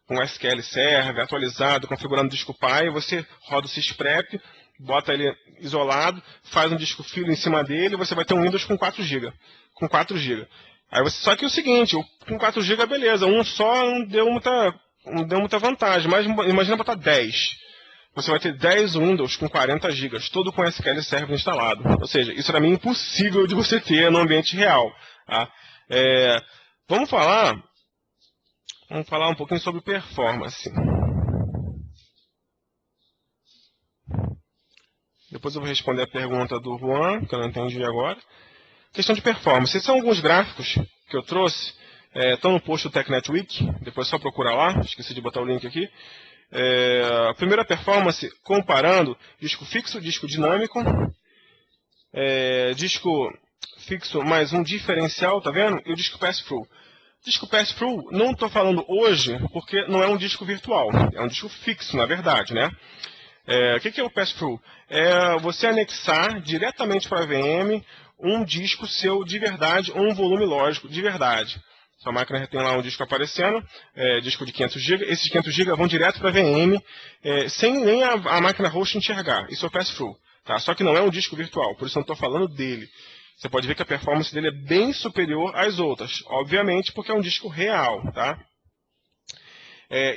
Com SQL Server, atualizado, configurando o disco pai, você roda o sysprep, bota ele isolado, faz um disco filho em cima dele, você vai ter um Windows com 4 GB. Com 4 GB. Só que é o seguinte, com 4 GB beleza, um só não deu muita vantagem, mas imagina botar 10. Você vai ter 10 Windows com 40 GB, todo com SQL Server instalado. Ou seja, isso era meio impossível de você ter no ambiente real. Tá? Vamos falar um pouquinho sobre performance. Depois eu vou responder a pergunta do Juan, que eu não entendi agora. Questão de performance. Esses são alguns gráficos que eu trouxe. Estão no post do TechNet Week. Depois é só procurar lá. Esqueci de botar o link aqui. A primeira performance comparando disco fixo, disco dinâmico. Disco fixo mais um diferencial, tá vendo? E o disco pass-through. Disco pass-through, não estou falando hoje, porque não é um disco virtual, é um disco fixo, na verdade, né? O que é o pass-through? É você anexar diretamente para a VM um disco seu de verdade, ou um volume lógico de verdade. Sua máquina tem lá um disco aparecendo, disco de 500 GB, esses 500 GB vão direto para a VM, sem nem a máquina host enxergar. Isso é o pass-through, tá? Só que não é um disco virtual, por isso eu não estou falando dele. Você pode ver que a performance dele é bem superior às outras, obviamente porque é um disco real, tá?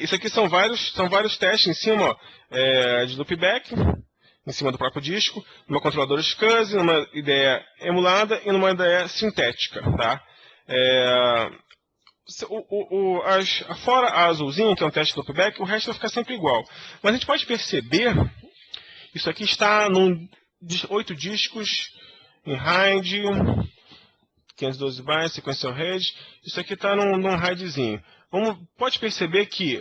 Isso aqui são vários testes em cima de loopback, em cima do próprio disco, numa controladora SCSI, numa ideia emulada e numa ideia sintética, tá? Fora a azulzinha, que é um teste de loopback, o resto vai ficar sempre igual. Mas a gente pode perceber, isso aqui está em 8 discos, em RAID, 512 bytes, sequential RAID, isso aqui está num RAIDzinho. Pode perceber que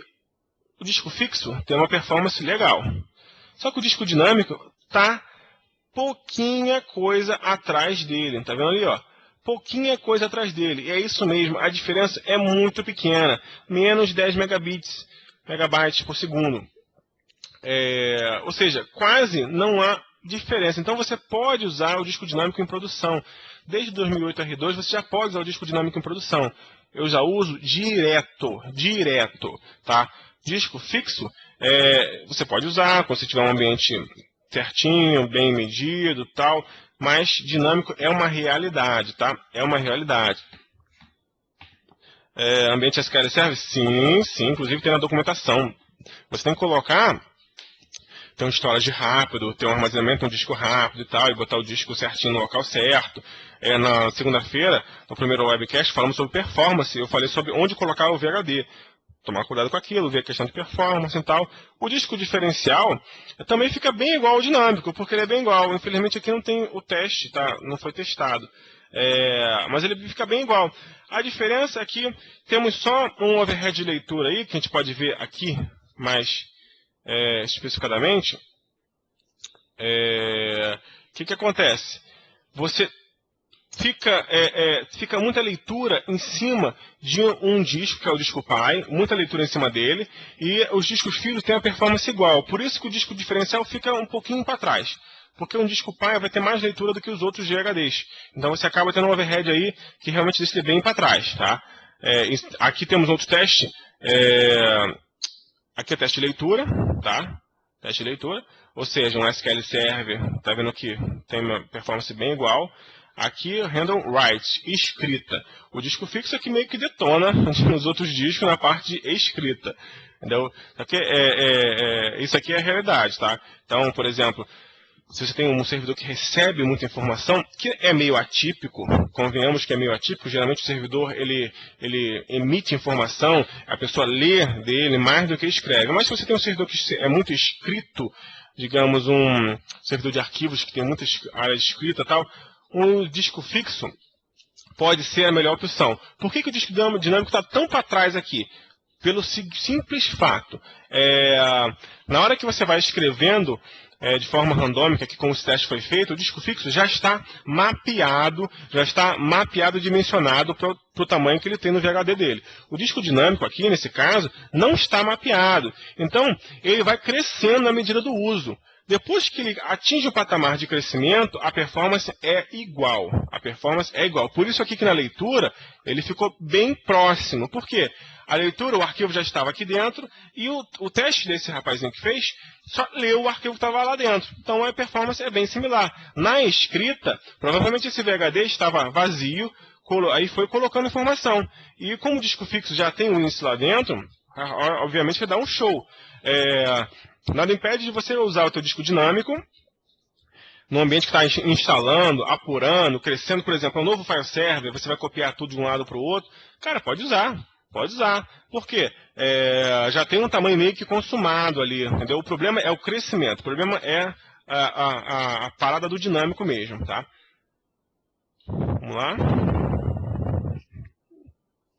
o disco fixo tem uma performance legal. Só que o disco dinâmico está pouquinha coisa atrás dele. Está vendo ali, ó? Pouquinha coisa atrás dele. E é isso mesmo, a diferença é muito pequena. Menos 10 megabytes por segundo. Ou seja, quase não há diferença. Então você pode usar o disco dinâmico em produção. Desde 2008 R2 você já pode usar o disco dinâmico em produção. Eu já uso direto, tá? Disco fixo, você pode usar quando você tiver um ambiente certinho, bem medido, tal, mas dinâmico é uma realidade, tá? É uma realidade. Ambiente SQL Server? Sim, inclusive tem na documentação. Você tem que colocar, tem um storage rápido, tem um armazenamento, um disco rápido e tal, e botar o disco certinho no local certo. Na segunda-feira, no primeiro webcast, falamos sobre performance, eu falei sobre onde colocar o VHD. Tomar cuidado com aquilo, ver a questão de performance e tal. O disco diferencial também fica bem igual ao dinâmico, porque ele é bem igual. Infelizmente aqui não tem o teste, tá? Não foi testado. Mas ele fica bem igual. A diferença é que temos só um overhead de leitura aí, que a gente pode ver aqui mais especificadamente. O que acontece? Você fica muita leitura em cima de um disco, que é o disco pai, muita leitura em cima dele, e os discos filhos têm a performance igual. Por isso que o disco diferencial fica um pouquinho para trás. Porque um disco pai vai ter mais leitura do que os outros GHDs. Então você acaba tendo um overhead aí que realmente deixa bem para trás, tá? Aqui temos outro teste. Aqui é teste de leitura, tá? Teste de leitura. Ou seja, um SQL Server, tá vendo que tem uma performance bem igual. Aqui, handle write, escrita. O disco fixo aqui meio que detona nos outros discos na parte de escrita. Entendeu? Isso aqui é a realidade, tá? Então, por exemplo, se você tem um servidor que recebe muita informação, que é meio atípico, convenhamos que é meio atípico, geralmente o servidor ele emite informação, a pessoa lê dele mais do que escreve. Mas se você tem um servidor que é muito escrito, digamos um servidor de arquivos que tem muitas áreas de escrita e tal, um disco fixo pode ser a melhor opção. Por que o disco dinâmico está tão para trás aqui? Pelo simples fato, na hora que você vai escrevendo de forma randômica, que como esse teste foi feito, o disco fixo já está mapeado e dimensionado para o tamanho que ele tem no VHD dele. O disco dinâmico aqui, nesse caso, não está mapeado. Então, ele vai crescendo na medida do uso. Depois que ele atinge o patamar de crescimento, a performance é igual. Por isso aqui que na leitura, ele ficou bem próximo. Por quê? A leitura, o arquivo já estava aqui dentro, e o teste desse rapazinho que fez, só leu o arquivo que estava lá dentro. Então a performance é bem similar. Na escrita, provavelmente esse VHD estava vazio, aí foi colocando informação. E como o disco fixo já tem o índice lá dentro, obviamente vai dar um show. Nada impede de você usar o teu disco dinâmico no ambiente que está instalando, apurando, crescendo, por exemplo, um novo file server, você vai copiar tudo de um lado para o outro. Cara, pode usar. Por quê? Já tem um tamanho meio que consumado ali, entendeu? O problema é o crescimento, o problema é a parada do dinâmico mesmo, tá? Vamos lá.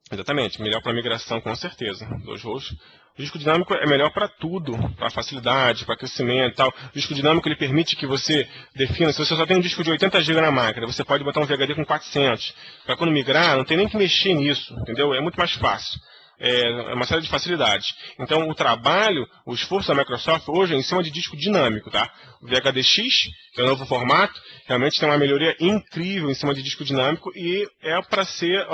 Exatamente, melhor para migração com certeza, dos hosts. O disco dinâmico é melhor para tudo, para facilidade, para crescimento e tal. O disco dinâmico ele permite que você defina, se você só tem um disco de 80 GB na máquina, você pode botar um VHD com 400. Para quando migrar, não tem nem que mexer nisso, entendeu? É muito mais fácil. É uma série de facilidades. Então, o trabalho, o esforço da Microsoft hoje é em cima de disco dinâmico, tá? O VHDX, que é o novo formato, realmente tem uma melhoria incrível em cima de disco dinâmico e é para ser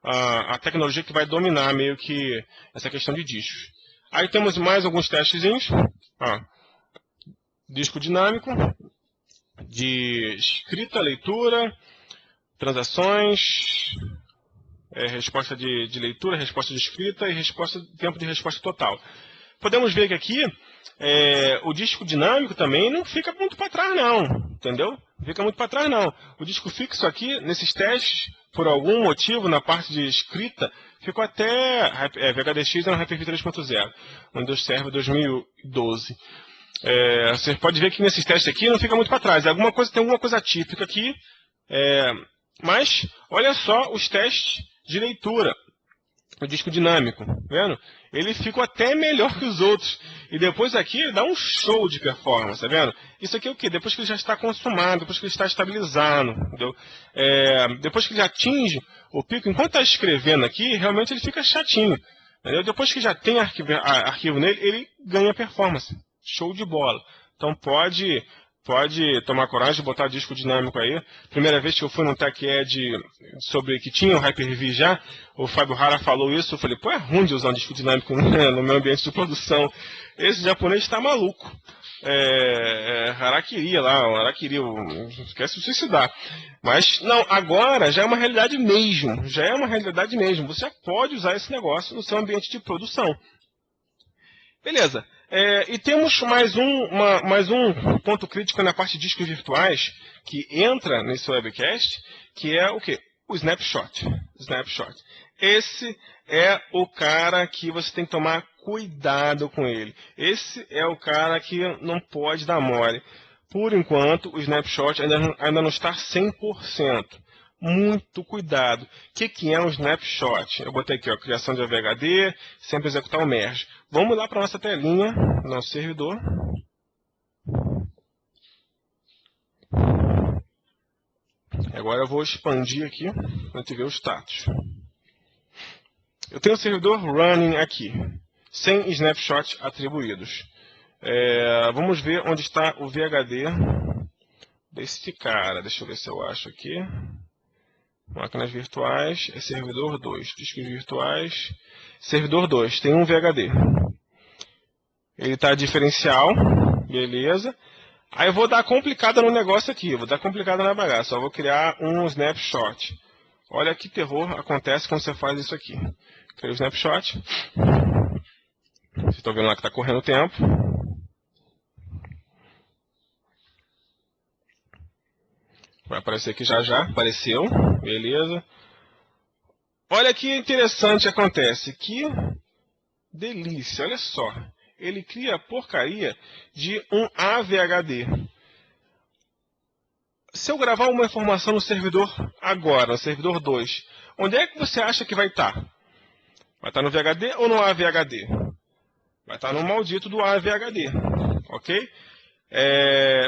a tecnologia que vai dominar meio que essa questão de discos. Aí temos mais alguns testezinhos. Disco dinâmico, de escrita, leitura, transações, resposta de leitura, resposta de escrita e tempo de resposta total. Podemos ver que aqui o disco dinâmico também não fica muito para trás não, entendeu? Não fica muito para trás não. O disco fixo aqui, nesses testes, por algum motivo, na parte de escrita, ficou até VHDX no Hyper-V 3.0, Windows Server 2012. Você pode ver que nesses testes aqui não fica muito para trás. Tem alguma coisa atípica aqui, mas olha só os testes de leitura. O disco dinâmico, vendo? Ele ficou até melhor que os outros. E depois aqui ele dá um show de performance, tá vendo? Isso aqui é o quê? Depois que ele já está consumado, depois que ele está estabilizado, entendeu? Depois que ele atinge o pico, enquanto está escrevendo aqui, realmente ele fica chatinho. Entendeu? Depois que já tem arquivo nele, ele ganha performance. Show de bola. Então pode tomar coragem, botar disco dinâmico aí. Primeira vez que eu fui num TechEd sobre que tinha o Hyper-V já, o Fábio Hara falou isso, eu falei, pô, é ruim de usar um disco dinâmico no meu ambiente de produção. Esse japonês está maluco. Harakiri lá, Harakiri, quer se suicidar. Mas não, agora já é uma realidade mesmo, Você pode usar esse negócio no seu ambiente de produção. Beleza. E temos mais um ponto crítico na parte de discos virtuais que entra nesse webcast, que é o quê? O Snapshot. Esse é o cara que você tem que tomar cuidado com ele. Esse é o cara que não pode dar mole. Por enquanto, o Snapshot ainda não está 100%. Muito cuidado. O que é um snapshot? Eu botei aqui, ó, criação de AVHD, sempre executar o merge. Vamos lá para a nossa telinha, nosso servidor. Agora eu vou expandir aqui para a gente ver o status. Eu tenho o servidor running aqui, sem snapshot atribuídos. Vamos ver onde está o VHD desse cara. Deixa eu ver se eu acho aqui. Máquinas virtuais, é servidor 2. Discos virtuais, servidor 2. Tem um VHD. Ele está diferencial, beleza. Aí eu vou dar complicada no negócio aqui, vou dar complicada na bagaça. Eu vou criar um snapshot. Olha que terror acontece quando você faz isso aqui. Criei o snapshot. Vocês estão vendo lá que está correndo o tempo. Vai aparecer aqui já já, apareceu, beleza. Olha que interessante acontece, que delícia, olha só. Ele cria a porcaria de um AVHD. Se eu gravar uma informação no servidor agora, no servidor 2, onde é que você acha que vai estar? Vai estar no VHD ou no AVHD? Vai estar no maldito do AVHD, ok?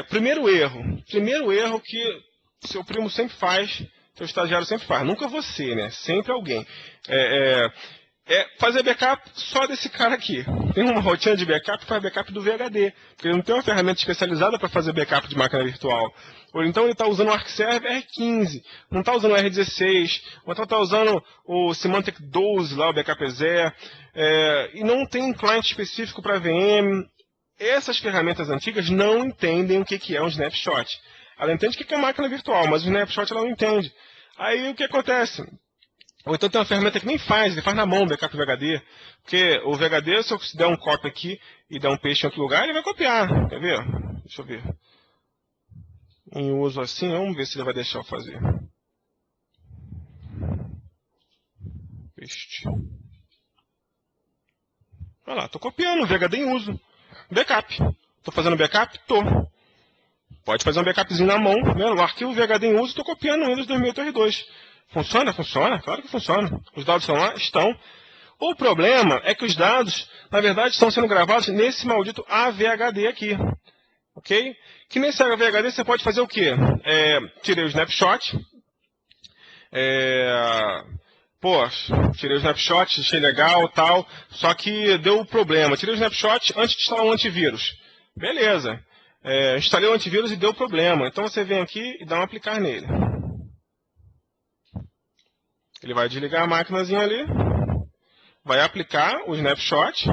Primeiro erro que seu primo sempre faz, seu estagiário sempre faz, nunca você, né? Sempre alguém. Fazer backup só desse cara aqui. Tem uma rotina de backup que faz backup do VHD, porque ele não tem uma ferramenta especializada para fazer backup de máquina virtual. Ou então ele está usando o ArcServe R15, não está usando o R16, ou então está usando o Symantec 12, lá, o backup EXE, e não tem um cliente específico para VM. Essas ferramentas antigas não entendem o que é um snapshot. Ela entende o que é máquina virtual, mas o snapshot ela não entende. Aí o que acontece? Ou então tem uma ferramenta que nem faz, ele faz na mão o backup VHD. Porque o VHD, se eu der um copy aqui e der um paste em outro lugar, ele vai copiar. Quer ver? Deixa eu ver. Em uso assim, vamos ver se ele vai deixar eu fazer. Paste. Olha lá, estou copiando o VHD em uso. Backup. Estou fazendo backup? Estou. Pode fazer um backupzinho na mão, né? O arquivo VHD em uso, estou copiando o Windows 2008 R2. Funciona? Funciona? Claro que funciona. Os dados estão lá? Estão. O problema é que os dados, na verdade, estão sendo gravados nesse maldito AVHD aqui. Ok? Que nesse AVHD você pode fazer o quê? Tirei o snapshot. Tirei o snapshot, achei legal tal. Só que deu problema. Tirei o snapshot antes de instalar um antivírus. Beleza. Instalei o antivírus e deu problema. Então você vem aqui e dá um aplicar nele. Ele vai desligar a maquinazinha ali. Vai aplicar o snapshot.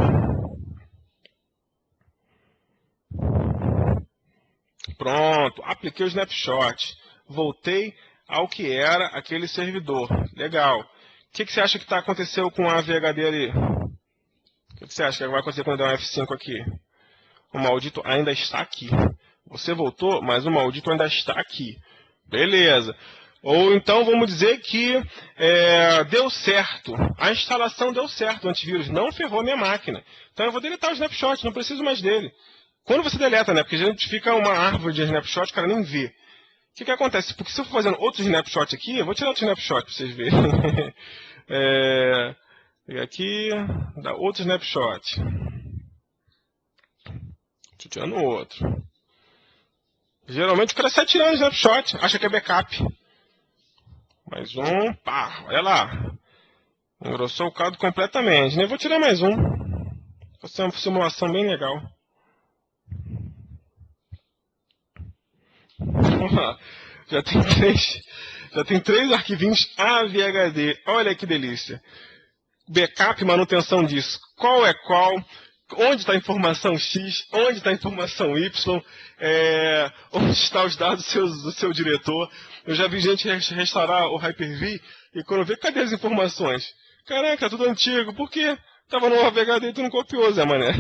Pronto, apliquei o snapshot. Voltei ao que era aquele servidor. Legal. O que você acha que aconteceu com a VHD ali? O que você acha que vai acontecer quando eu der um F5 aqui? O maldito ainda está aqui. Você voltou, mas o maldito ainda está aqui. Beleza. Ou então vamos dizer que deu certo. A instalação deu certo, o antivírus não ferrou a minha máquina. Então eu vou deletar o snapshot, não preciso mais dele. Quando você deleta, né? Porque a gente fica uma árvore de snapshot, o cara nem vê. O que acontece? Porque se eu for fazendo outro snapshot aqui, eu vou tirar outro snapshot para vocês verem. Pegar aqui, dá outro snapshot. Estou tirando outro. Geralmente o cara sai tirando o snapshot, acha que é backup. Mais um, pá, olha lá. Engrossou o caldo completamente. Nem vou tirar mais um. Vai ser uma simulação bem legal. Já tem três arquivinhos AVHD. Olha que delícia. Backup e manutenção disso. Qual é qual? Onde está a informação X? Onde está a informação Y? Onde estão os dados do seu diretor? Eu já vi gente restaurar o Hyper-V e quando vê, cadê as informações? Caraca, tudo antigo. Por quê? Tava no AVHD e tu não copiou, Zé Mané.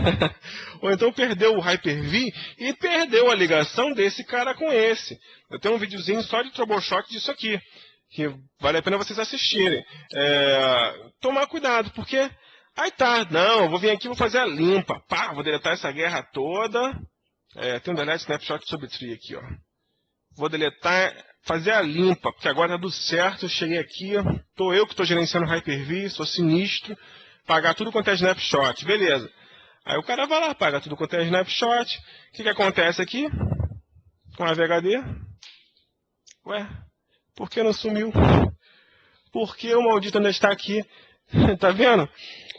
Ou então perdeu o Hyper-V e perdeu a ligação desse cara com esse. Eu tenho um videozinho só de troubleshoot disso aqui, que vale a pena vocês assistirem. Tomar cuidado, porque... Aí tá, não, eu vou vir aqui e vou fazer a limpa. Pá, vou deletar essa guerra toda. Tem um delete snapshot sobre tree aqui, ó. Vou deletar, fazer a limpa, porque agora tá tudo certo. Eu cheguei aqui, eu que estou gerenciando o Hyper-V, sou sinistro. Pagar tudo quanto é snapshot, beleza. Aí o cara vai lá, paga tudo quanto é snapshot. O que acontece aqui? Com a VHD? Ué, por que não sumiu? Por que o maldito ainda está aqui? Tá vendo?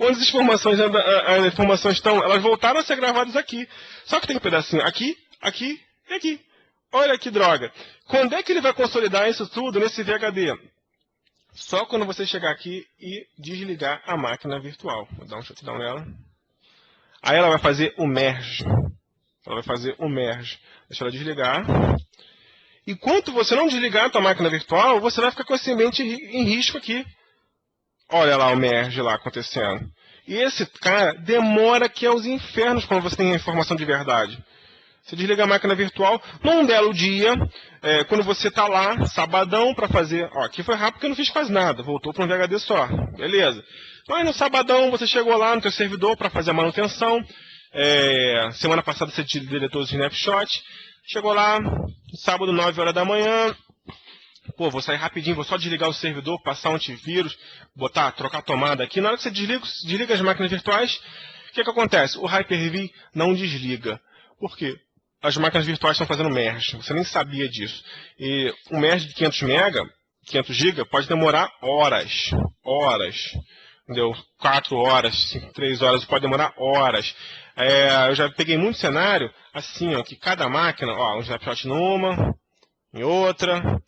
Onde as informações estão, elas voltaram a ser gravadas aqui. Só que tem um pedacinho aqui, aqui e aqui. Olha que droga. Quando é que ele vai consolidar isso tudo nesse VHD? Só quando você chegar aqui e desligar a máquina virtual. Vou dar um shutdown nela. Aí ela vai fazer o merge. Deixa ela desligar. Enquanto você não desligar a tua máquina virtual, você vai ficar com esse ambiente em risco aqui. Olha lá o merge lá acontecendo. E esse cara demora que é os infernos quando você tem a informação de verdade. Você desliga a máquina virtual, num belo dia, quando você está lá, sabadão, para fazer... Ó, aqui foi rápido porque eu não fiz quase nada, voltou para um VHD só. Beleza. Mas no sabadão você chegou lá no teu servidor para fazer a manutenção. Semana passada você deletou os snapshots. Chegou lá, sábado, 9 horas da manhã... Pô, vou sair rapidinho, vou só desligar o servidor, passar um antivírus, trocar a tomada aqui. Na hora que você desliga as máquinas virtuais, o que acontece? O Hyper-V não desliga. Por quê? As máquinas virtuais estão fazendo merge. Você nem sabia disso. E um merge de 500 GB, pode demorar horas. Entendeu? 4 horas, 3 horas, pode demorar horas. Eu já peguei muito cenário, assim, ó, que cada máquina, ó, um snapshot numa... Em outra,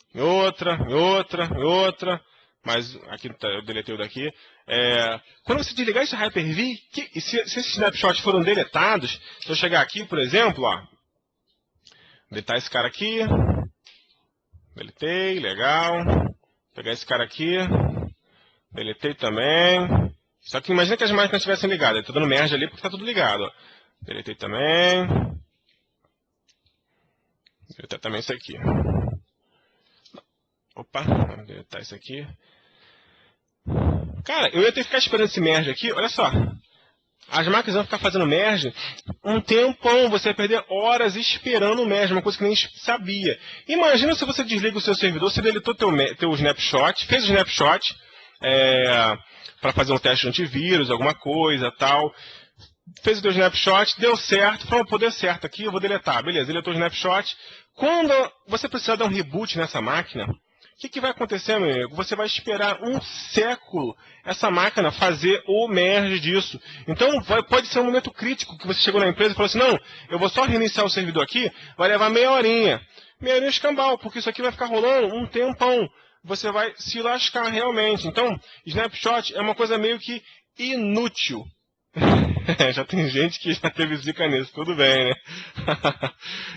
mas aqui eu deletei o daqui. Quando você desligar esse Hyper-V, se esses snapshots foram deletados, se eu chegar aqui, por exemplo, ó, deletar esse cara aqui, deletei, legal. Pegar esse cara aqui, deletei também. Só que imagina que as máquinas estivessem ligadas, eu estou dando merge ali porque está tudo ligado. Ó. Deletei também. Deletar também isso aqui. Opa, vamos deletar isso aqui. Cara, eu ia ter que ficar esperando esse merge aqui, olha só. As máquinas vão ficar fazendo merge um tempão, você vai perder horas esperando o merge, uma coisa que nem sabia. Imagina se você desliga o seu servidor, você deletou teu snapshot, fez o snapshot para fazer um teste de antivírus, alguma coisa, tal. Fez o teu snapshot, deu certo, falou, pô, deu certo aqui, eu vou deletar. Beleza, deletou o snapshot. Quando você precisar dar um reboot nessa máquina, o que vai acontecer, meu amigo? Você vai esperar um século essa máquina fazer o merge disso. Então, pode ser um momento crítico que você chegou na empresa e falou assim, não, eu vou só reiniciar o servidor aqui, vai levar meia horinha. Meia horinha escambau, porque isso aqui vai ficar rolando um tempão. Você vai se lascar realmente. Então, snapshot é uma coisa meio que inútil. Já tem gente que já teve zica nisso, tudo bem, né?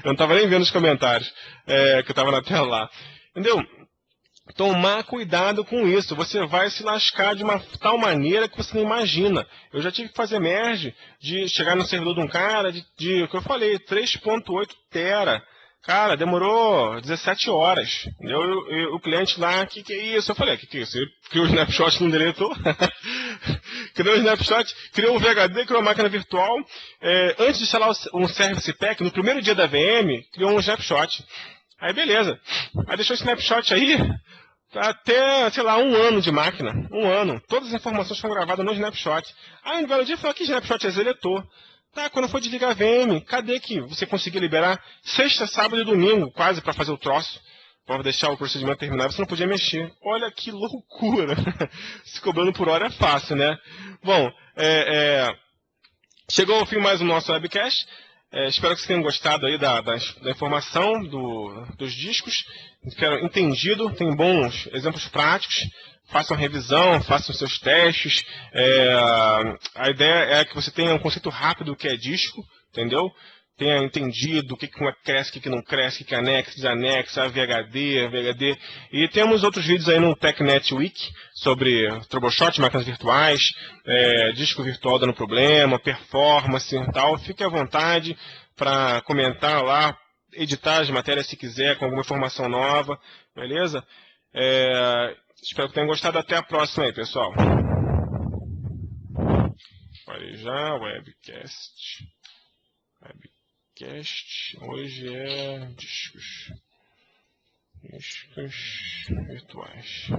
Eu não estava nem vendo os comentários, que eu estava na tela lá. Entendeu? Tomar cuidado com isso, você vai se lascar de uma tal maneira que você não imagina. Eu já tive que fazer merge, de chegar no servidor de um cara, o que eu falei, 3.8 tera. Cara, demorou 17 horas. O cliente lá, que é isso? Eu falei, que é isso? Você criou o snapshot e não deletou? Criou o snapshot, criou o VHD, criou a máquina virtual. Antes de instalar um Service Pack, no primeiro dia da VM, criou um snapshot. Aí beleza. Aí deixou o snapshot aí até, sei lá, 1 ano de máquina. 1 ano. Todas as informações foram gravadas no snapshot. Aí no belo dia falou, que snapshot é deletou. Tá, quando for desligar a VM, cadê que você conseguiu liberar sexta, sábado e domingo, quase para fazer o troço? Para deixar o procedimento terminado, você não podia mexer. Olha que loucura. Se cobrando por hora é fácil, né? Bom, chegou ao fim mais o nosso webcast. Espero que vocês tenham gostado aí da informação dos discos. Espero entendido, tem bons exemplos práticos. Façam revisão, façam seus testes. A ideia é que você tenha um conceito rápido do que é disco, entendeu? Tenha entendido o que cresce, o que não cresce, o que anexa, desanexa, VHD. E temos outros vídeos aí no TechNet Week sobre troubleshot, máquinas virtuais, disco virtual dando problema, performance e tal. Fique à vontade para comentar lá, editar as matérias se quiser, com alguma informação nova, beleza? Espero que tenham gostado. Até a próxima aí, pessoal. Parei já, webcast. Hoje é discos virtuais.